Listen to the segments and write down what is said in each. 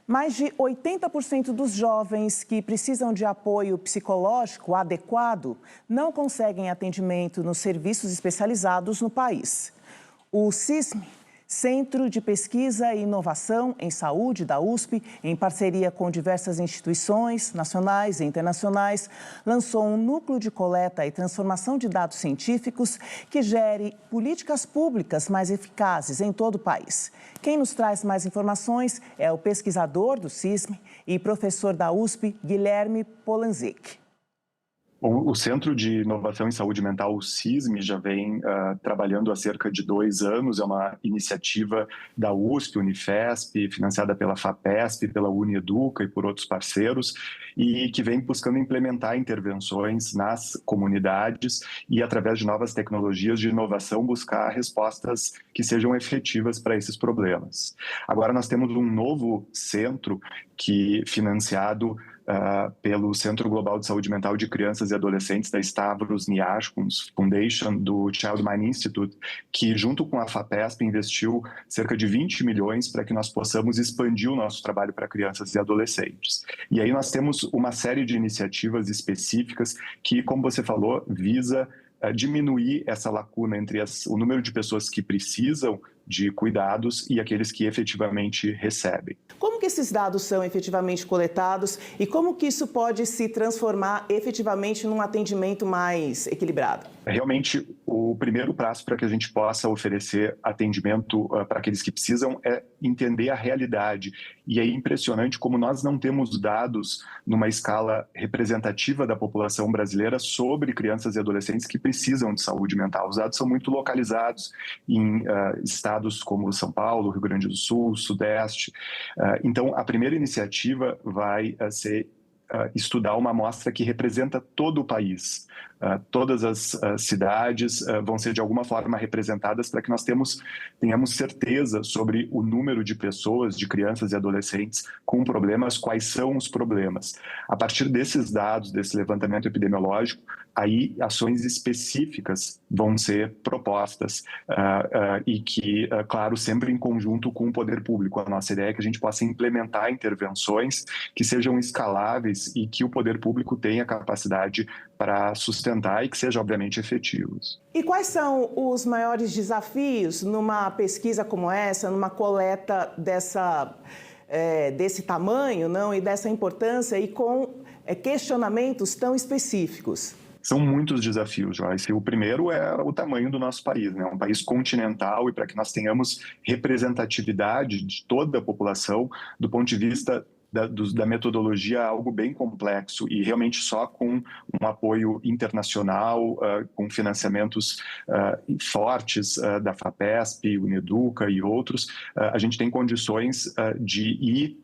Mais de 80% dos jovens que precisam de apoio psicológico adequado não conseguem atendimento nos serviços especializados no país. O CISM, Centro de Pesquisa e Inovação em Saúde da USP, em parceria com diversas instituições nacionais e internacionais, lançou um núcleo de coleta e transformação de dados científicos que gere políticas públicas mais eficazes em todo o país. Quem nos traz mais informações é o pesquisador do CISM e professor da USP, Guilherme Polanczyk. O Centro de Inovação em Saúde Mental, o CISM, já vem trabalhando há cerca de 2 anos. É uma iniciativa da USP, Unifesp, financiada pela FAPESP, pela Unieduca e por outros parceiros, e que vem buscando implementar intervenções nas comunidades e, através de novas tecnologias de inovação, buscar respostas que sejam efetivas para esses problemas. Agora nós temos um novo centro financiado pelo Centro Global de Saúde Mental de Crianças e Adolescentes da Stavros Niarchos Foundation, do Child Mind Institute, que junto com a FAPESP investiu cerca de 20 milhões para que nós possamos expandir o nosso trabalho para crianças e adolescentes. E aí nós temos uma série de iniciativas específicas que, como você falou, visa diminuir essa lacuna entre o número de pessoas que precisam de cuidados e aqueles que efetivamente recebem. Como que esses dados são efetivamente coletados e como que isso pode se transformar efetivamente num atendimento mais equilibrado? Realmente, o primeiro passo para que a gente possa oferecer atendimento para aqueles que precisam é entender a realidade. E é impressionante como nós não temos dados numa escala representativa da população brasileira sobre crianças e adolescentes que precisam de saúde mental. Os dados são muito localizados em estados como São Paulo, Rio Grande do Sul, Sudeste. Então, a primeira iniciativa vai ser estudar uma amostra que representa todo o país. Todas as cidades vão ser de alguma forma representadas para que nós tenhamos certeza sobre o número de pessoas, de crianças e adolescentes com problemas, quais são os problemas. A partir desses dados, desse levantamento epidemiológico, aí ações específicas vão ser propostas e que, claro, sempre em conjunto com o poder público. A nossa ideia é que a gente possa implementar intervenções que sejam escaláveis e que o poder público tenha capacidade para sustentar e que sejam, obviamente, efetivos. E quais são os maiores desafios numa pesquisa como essa, numa coleta desse tamanho, não, e dessa importância e com questionamentos tão específicos? São muitos desafios, Joyce. O primeiro é o tamanho do nosso país, né? Um país continental, e para que nós tenhamos representatividade de toda a população, do ponto de vista da metodologia, algo bem complexo, e realmente só com um apoio internacional, com financiamentos fortes da FAPESP, Unieduca e outros, a gente tem condições de ir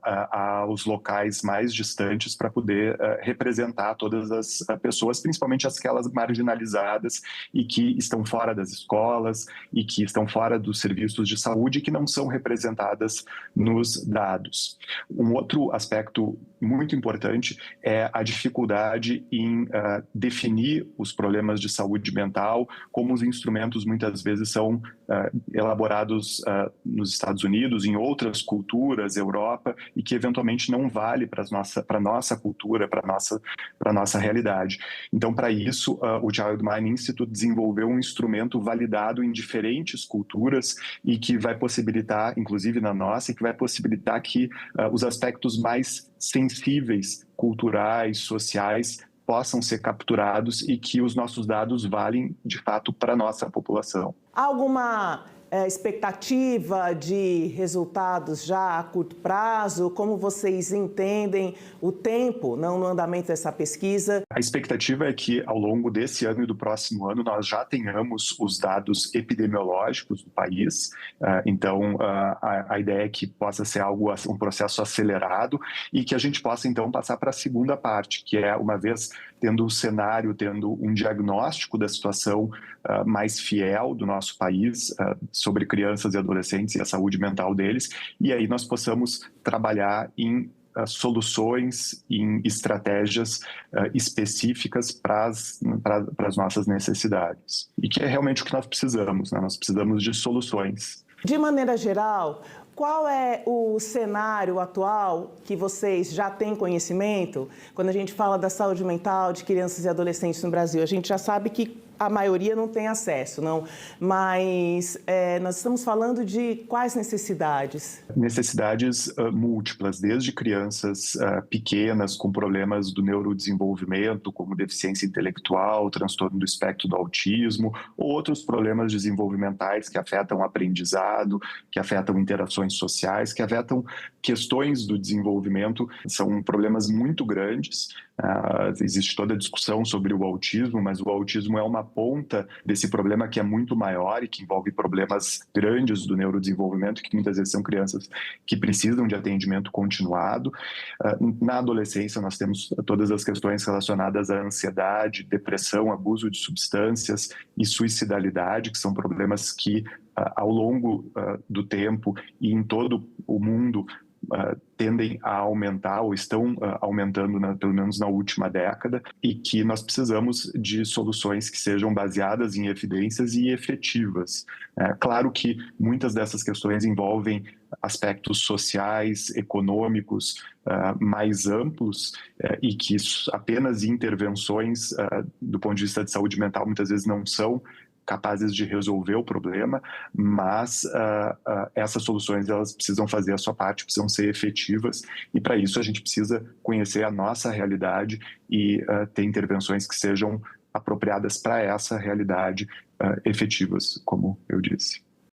aos locais mais distantes para poder representar todas as pessoas, principalmente aquelas marginalizadas e que estão fora das escolas e que estão fora dos serviços de saúde e que não são representadas nos dados. Um outro aspecto muito importante é a dificuldade em definir os problemas de saúde mental, como os instrumentos muitas vezes são elaborados nos Estados Unidos, em outras culturas, Europa, e que eventualmente não vale para a nossa cultura, para a nossa realidade. Então, para isso, o Child Mind Institute desenvolveu um instrumento validado em diferentes culturas e que vai possibilitar, inclusive na nossa, que vai possibilitar que os aspectos mais sensíveis, culturais, sociais, possam ser capturados e que os nossos dados valem, de fato, para a nossa população. Há alguma expectativa de resultados já a curto prazo? Como vocês entendem o tempo no andamento dessa pesquisa? A expectativa é que ao longo desse ano e do próximo ano nós já tenhamos os dados epidemiológicos do país. Então a ideia é que possa ser um processo acelerado e que a gente possa então passar para a segunda parte, que é, uma vez tendo o cenário, tendo um diagnóstico da situação mais fiel do nosso país sobre crianças e adolescentes e a saúde mental deles, e aí nós possamos trabalhar em soluções, em estratégias específicas para as nossas necessidades. E que é realmente o que nós precisamos, né? Nós precisamos de soluções. De maneira geral, qual é o cenário atual que vocês já têm conhecimento quando a gente fala da saúde mental de crianças e adolescentes no Brasil? A gente já sabe que a maioria não tem acesso, não, mas nós estamos falando de quais necessidades? Necessidades múltiplas, desde crianças pequenas com problemas do neurodesenvolvimento, como deficiência intelectual, transtorno do espectro do autismo, ou outros problemas desenvolvimentais que afetam o aprendizado, que afetam interações sociais, que afetam questões do desenvolvimento. São problemas muito grandes. Existe toda a discussão sobre o autismo, mas o autismo é uma ponta desse problema que é muito maior e que envolve problemas grandes do neurodesenvolvimento, que muitas vezes são crianças que precisam de atendimento continuado. Na adolescência, nós temos todas as questões relacionadas à ansiedade, depressão, abuso de substâncias e suicidalidade, que são problemas que, ao longo do tempo e em todo o mundo, tendem a aumentar ou estão aumentando, pelo menos na última década, e que nós precisamos de soluções que sejam baseadas em evidências e efetivas. Claro que muitas dessas questões envolvem aspectos sociais, econômicos mais amplos e que apenas intervenções do ponto de vista de saúde mental muitas vezes não são capazes de resolver o problema, mas essas soluções elas precisam fazer a sua parte, precisam ser efetivas, e para isso a gente precisa conhecer a nossa realidade e ter intervenções que sejam apropriadas para essa realidade, efetivas, como eu disse.